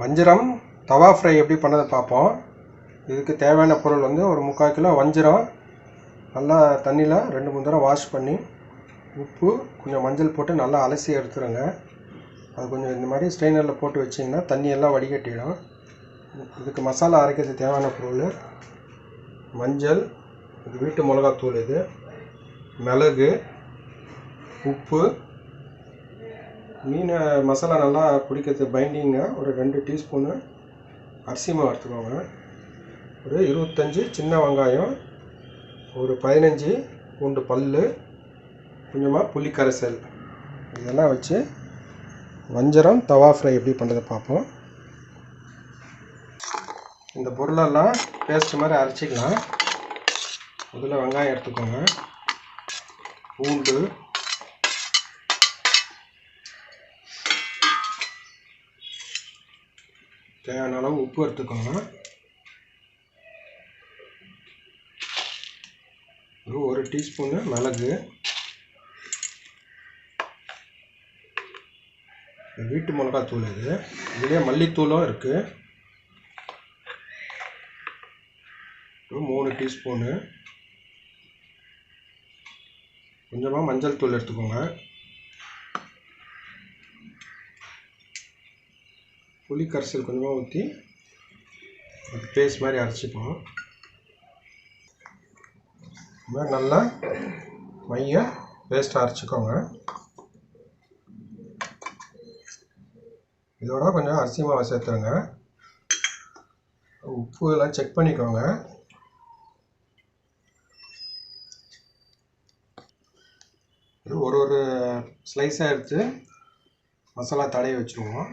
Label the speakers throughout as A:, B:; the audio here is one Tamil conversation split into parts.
A: வஞ்சிரம் தவா ஃப்ரை எப்படி பண்ணதை பார்ப்போம். இதுக்கு தேவையான பொருள் வந்து ஒரு 3/4 கிலோ வஞ்சிரம் நல்லா தண்ணியில் 2-3 தடவை வாஷ் பண்ணி உப்பு கொஞ்சம் மஞ்சள் போட்டு நல்லா அலசி எடுத்துருங்க. அது கொஞ்சம் இந்த மாதிரி ஸ்ட்ரெயினரில் போட்டு வச்சிங்கன்னா தண்ணியெல்லாம் வடிகட்டிடும். இதுக்கு மசாலா அரைக்கிறதுக்கு தேவையான பொருள் மஞ்சள், இது வீட்டு மிளகாத்தூள், இது மிளகு, உப்பு, மீன் மசாலா நல்லா பிடிக்கிறது பைண்டிங்க ஒரு 2 டீஸ்பூனு அரிசி மாவு எடுத்துக்கோங்க. ஒரு 25 சின்ன வெங்காயம், ஒரு 15 பூண்டு பல், கொஞ்சமாக புளி கரைசல், இதெல்லாம் வச்சு வஞ்சரம் தவா ஃப்ரை எப்படி பண்ணுறதை பார்ப்போம். இந்த பொருளெல்லாம் பேஸ்ட் மாதிரி அரைச்சிக்கலாம். முதல்ல வெங்காயம் எடுத்துக்கோங்க, பூண்டு, தேவையான அளவு உப்பு எடுத்துக்கோங்க, ஒரு டீஸ்பூனு மிளகு, வீட்டு மிளகாத்தூள், இதுலேயே மல்லித்தூளும் இருக்குது, 3 டீஸ்பூனு, கொஞ்சமாக மஞ்சள் தூள் எடுத்துக்கோங்க, புளி கரைசல் கொஞ்சமாக ஊற்றி பேஸ்ட் மாதிரி அரைச்சிப்போம். இது மாதிரி நல்லா மைய பேஸ்ட் அரைச்சிக்கோங்க. இதோட கொஞ்சம் அரிசி மாவை சேர்த்துருங்க. உப்பு எல்லாம் செக் பண்ணிக்கோங்க. ஒரு ஸ்லைஸாக எடுத்து மசாலா தடவி வச்சுருவோம்.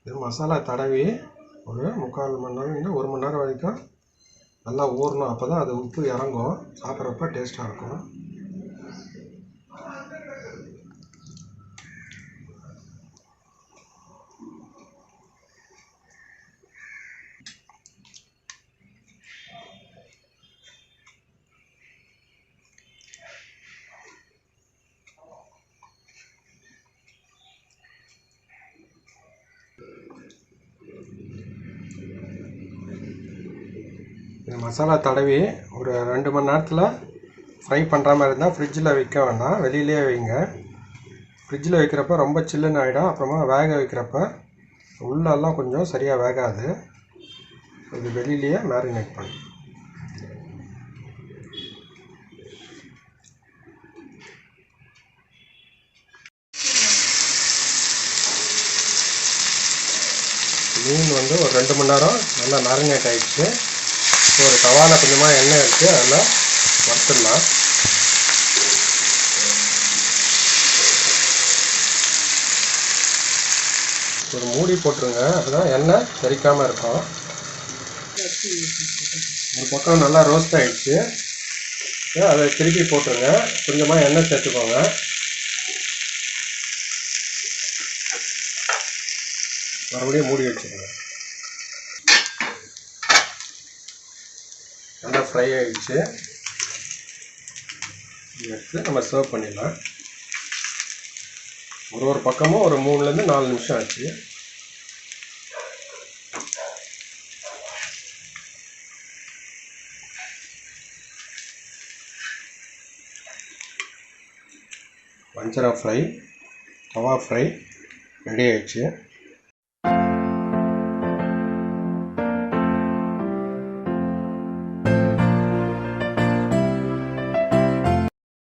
A: இது மசாலா தடவி ஒரு 3/4 மணி நேரம் இல்லை 1 மணி நேரம் வரைக்கும் நல்லா ஊறணும். அப்போ தான் அது உப்பு இறங்கும், சாப்பிட்றப்ப டேஸ்ட்டாக இருக்கும். இந்த மசாலா தடவி ஒரு 2 மணி நேரத்தில் ஃப்ரை பண்ணுற மாதிரி இருந்தால் ஃப்ரிட்ஜில் வைக்க வேண்டாம், வெளியிலே வைங்க. ஃப்ரிட்ஜில் வைக்கிறப்ப ரொம்ப சில்லுன்னு ஆகிடும். அப்புறமா வேக வைக்கிறப்ப உள்ளெல்லாம் கொஞ்சம் சரியாக வேகாது. இது வெளியிலேயே மேரினேட் பண்ணு. மீன் வந்து ஒரு 2 மணி நேரம் நல்லா மேரினேட் ஆகிடுச்சு. ஒரு தவாவில் கொஞ்சமாக எண்ணெய் எடுத்து அதில் வறுத்துடலாம். ஒரு மூடி போட்டுருங்க, அதுதான் எண்ணெய் தெறிக்காமல் இருக்கும். ஒரு பக்கம் நல்லா ரோஸ்ட் ஆகிடுச்சு, அதை திருப்பி போட்டுருங்க. கொஞ்சமாக எண்ணெய் சேர்த்துக்கோங்க. மறுபடியும் மூடி வச்சுக்கோங்க. நல்லா ஃப்ரை ஆகிடுச்சு. எடுத்து நம்ம சர்வ் பண்ணிடலாம். ஒரு பக்கமும் ஒரு 3லேருந்து 4 நிமிஷம் ஆச்சு. வஞ்சரம் ஃப்ரை, தவா ஃப்ரை ரெடி ஆயிடுச்சு.